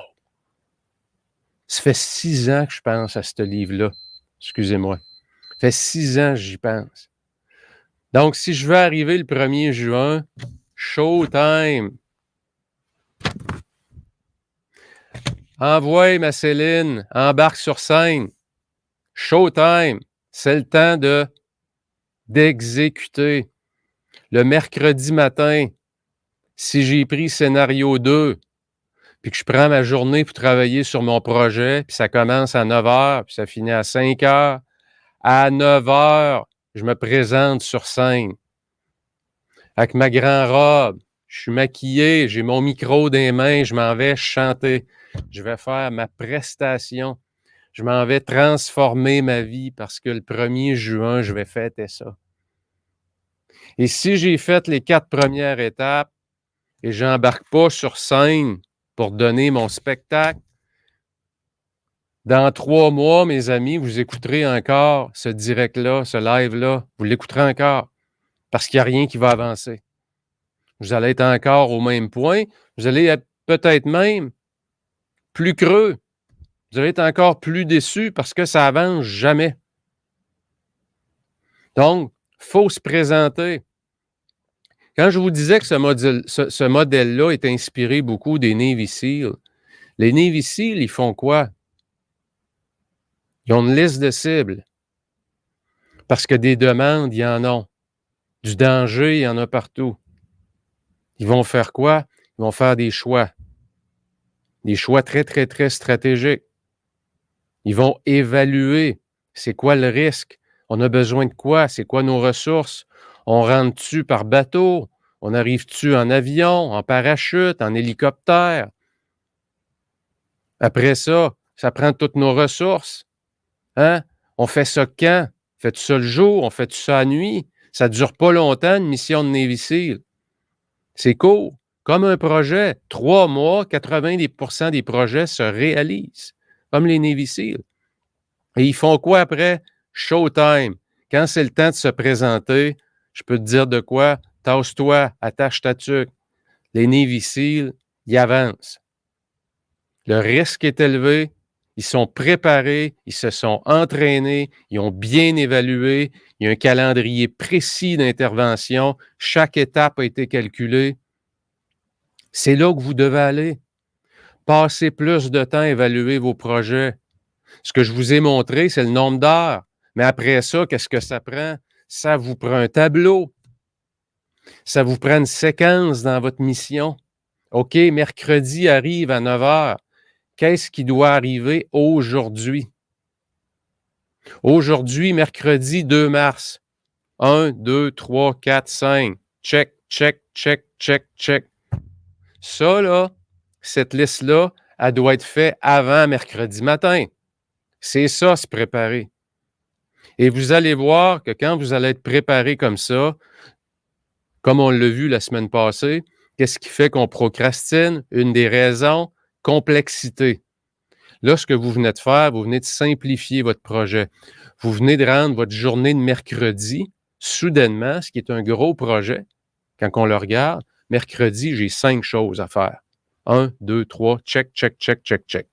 Ça fait 6 ans que je pense à ce livre-là. Excusez-moi. Ça fait 6 ans que j'y pense. Donc, si je veux arriver le 1er juin, showtime! Envoie ma Céline, embarque sur scène. Showtime! C'est le temps d'exécuter. Le mercredi matin, si j'ai pris scénario 2, puis que je prends ma journée pour travailler sur mon projet, puis ça commence à 9 heures, puis ça finit à 5 heures, à 9 heures, je me présente sur scène avec ma grande robe, je suis maquillé, j'ai mon micro dans les mains, je m'en vais chanter. Je vais faire ma prestation. Je m'en vais transformer ma vie parce que le 1er juin, je vais fêter ça. Et si j'ai fait les 4 premières étapes et je n'embarque pas sur scène pour donner mon spectacle, dans 3 mois, mes amis, vous écouterez encore ce direct-là, ce live-là. Vous l'écouterez encore parce qu'il n'y a rien qui va avancer. Vous allez être encore au même point. Vous allez être peut-être même plus creux. Vous allez être encore plus déçus parce que ça avance jamais. Donc, il faut se présenter. Quand je vous disais que ce modèle-là est inspiré beaucoup des Navy SEAL, les Navy SEAL, ils font quoi? Ils ont une liste de cibles. Parce que des demandes, il y en a. Du danger, il y en a partout. Ils vont faire quoi? Ils vont faire des choix. Des choix très, très, très stratégiques. Ils vont évaluer c'est quoi le risque. On a besoin de quoi? C'est quoi nos ressources? On rentre-tu par bateau? On arrive-tu en avion, en parachute, en hélicoptère? Après ça, ça prend toutes nos ressources. Hein? On fait ça quand? Fait-tu ça le jour? On fait-tu ça la nuit? Ça ne dure pas longtemps, une mission de Navy SEAL. C'est court. Comme un projet. 3 mois, 90% des projets se réalisent. Comme les Navy SEAL. Et ils font quoi après? Showtime. Quand c'est le temps de se présenter, je peux te dire de quoi? Tasse-toi, attache ta tuque. Les Navy SEAL, ils avancent. Le risque est élevé. Ils sont préparés, ils se sont entraînés, ils ont bien évalué. Il y a un calendrier précis d'intervention. Chaque étape a été calculée. C'est là que vous devez aller. Passez plus de temps à évaluer vos projets. Ce que je vous ai montré, c'est le nombre d'heures. Mais après ça, qu'est-ce que ça prend? Ça vous prend un tableau. Ça vous prend une séquence dans votre mission. OK, mercredi arrive à 9 heures. Qu'est-ce qui doit arriver aujourd'hui? Aujourd'hui, mercredi 2 mars. 1, 2, 3, 4, 5. Check, check, check, check, check. Ça, là, cette liste-là, elle doit être faite avant mercredi matin. C'est ça, se préparer. Et vous allez voir que quand vous allez être préparé comme ça, comme on l'a vu la semaine passée, qu'est-ce qui fait qu'on procrastine? Une des raisons, complexité. Là, ce que vous venez de faire, vous venez de simplifier votre projet. Vous venez de rendre votre journée de mercredi, soudainement, ce qui est un gros projet, quand on le regarde, mercredi, j'ai 5 choses à faire. 1, 2, 3, check, check, check, check, check.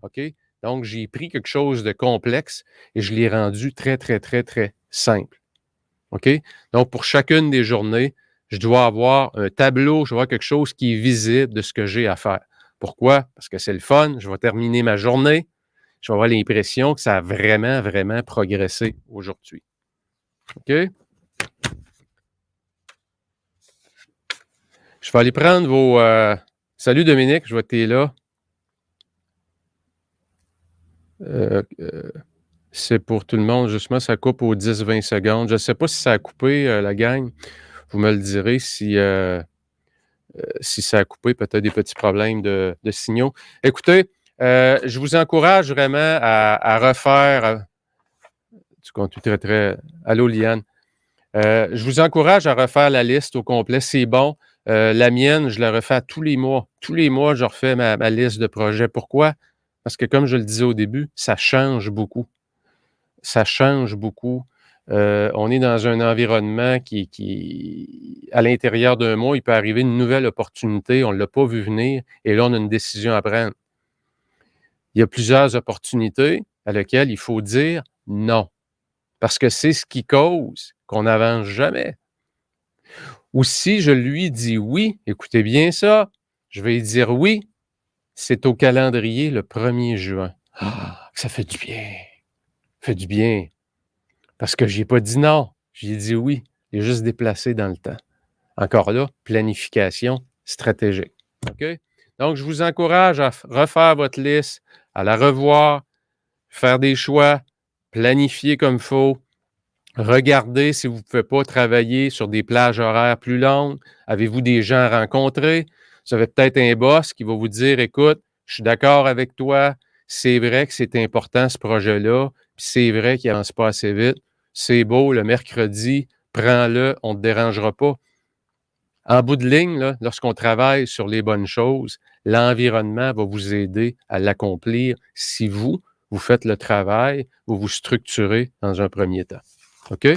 OK? Donc, j'ai pris quelque chose de complexe et je l'ai rendu très, très, très, très simple. OK? Donc, pour chacune des journées, je dois avoir un tableau, je dois avoir quelque chose qui est visible de ce que j'ai à faire. Pourquoi? Parce que c'est le fun. Je vais terminer ma journée. Je vais avoir l'impression que ça a vraiment, vraiment progressé aujourd'hui. OK? Je vais aller prendre vos... Salut Dominique, je vois que tu es là. C'est pour tout le monde, justement, ça coupe aux 10-20 secondes. Je ne sais pas si ça a coupé, la gang. Vous me le direz si ça a coupé, peut-être des petits problèmes de signaux. Écoutez, je vous encourage vraiment à refaire... tu comptes très, très... Allô, Liane. Je vous encourage à refaire la liste au complet. C'est bon. La mienne, je la refais tous les mois. Tous les mois, je refais ma liste de projets. Pourquoi? Parce que, comme je le disais au début, ça change beaucoup. Ça change beaucoup. On est dans un environnement qui à l'intérieur d'un mois, il peut arriver une nouvelle opportunité. On ne l'a pas vu venir. Et là, on a une décision à prendre. Il y a plusieurs opportunités à lesquelles il faut dire non. Parce que c'est ce qui cause qu'on n'avance jamais. Ou si je lui dis oui, écoutez bien ça, je vais lui dire oui, c'est au calendrier le 1er juin. Ah, ça fait du bien. Ça fait du bien. Parce que je n'ai pas dit non, j'ai dit oui. J'ai juste déplacé dans le temps. Encore là, planification stratégique. OK? Donc, je vous encourage à refaire votre liste, à la revoir, faire des choix, planifier comme il faut. Regardez si vous ne pouvez pas travailler sur des plages horaires plus longues. Avez-vous des gens à rencontrer? Vous avez peut-être un boss qui va vous dire, écoute, je suis d'accord avec toi, c'est vrai que c'est important ce projet-là, puis c'est vrai qu'il avance pas assez vite. C'est beau, le mercredi, prends-le, on ne te dérangera pas. En bout de ligne, là, lorsqu'on travaille sur les bonnes choses, l'environnement va vous aider à l'accomplir si vous, vous faites le travail, vous vous structurez dans un premier temps. OK?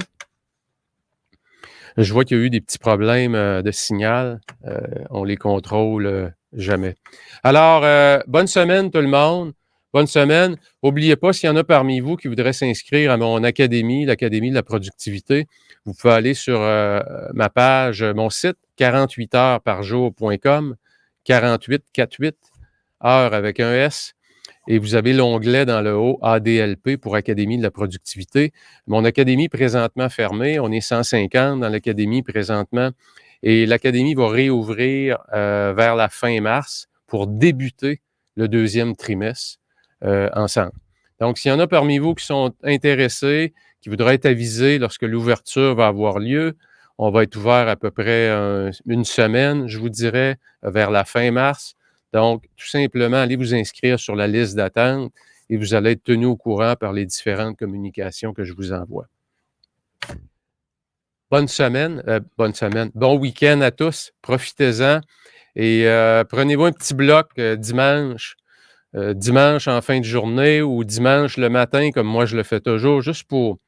Je vois qu'il y a eu des petits problèmes de signal. On les contrôle jamais. Alors, bonne semaine tout le monde. Bonne semaine. N'oubliez pas, s'il y en a parmi vous qui voudraient s'inscrire à mon académie, l'Académie de la productivité, vous pouvez aller sur ma page, mon site, 48heuresparjour.com, 48 heures avec un S. Et vous avez l'onglet dans le haut ADLP pour Académie de la productivité. Mon académie présentement fermée, on est 150 dans l'académie présentement et l'académie va réouvrir vers la fin mars pour débuter le deuxième trimestre ensemble. Donc, s'il y en a parmi vous qui sont intéressés, qui voudraient être avisés lorsque l'ouverture va avoir lieu, on va être ouvert à peu près une semaine, je vous dirais, vers la fin mars. Donc, tout simplement, allez vous inscrire sur la liste d'attente et vous allez être tenu au courant par les différentes communications que je vous envoie. Bonne semaine, bon week-end à tous, profitez-en et prenez-vous un petit bloc dimanche en fin de journée ou dimanche le matin, comme moi je le fais toujours, juste pour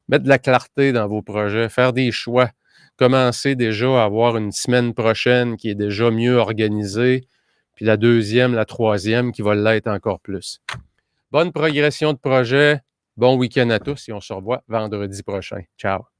mettre de la clarté dans vos projets, faire des choix, commencer déjà à avoir une semaine prochaine qui est déjà mieux organisée, puis la deuxième, la troisième qui va l'être encore plus. Bonne progression de projet, bon week-end à tous et on se revoit vendredi prochain. Ciao!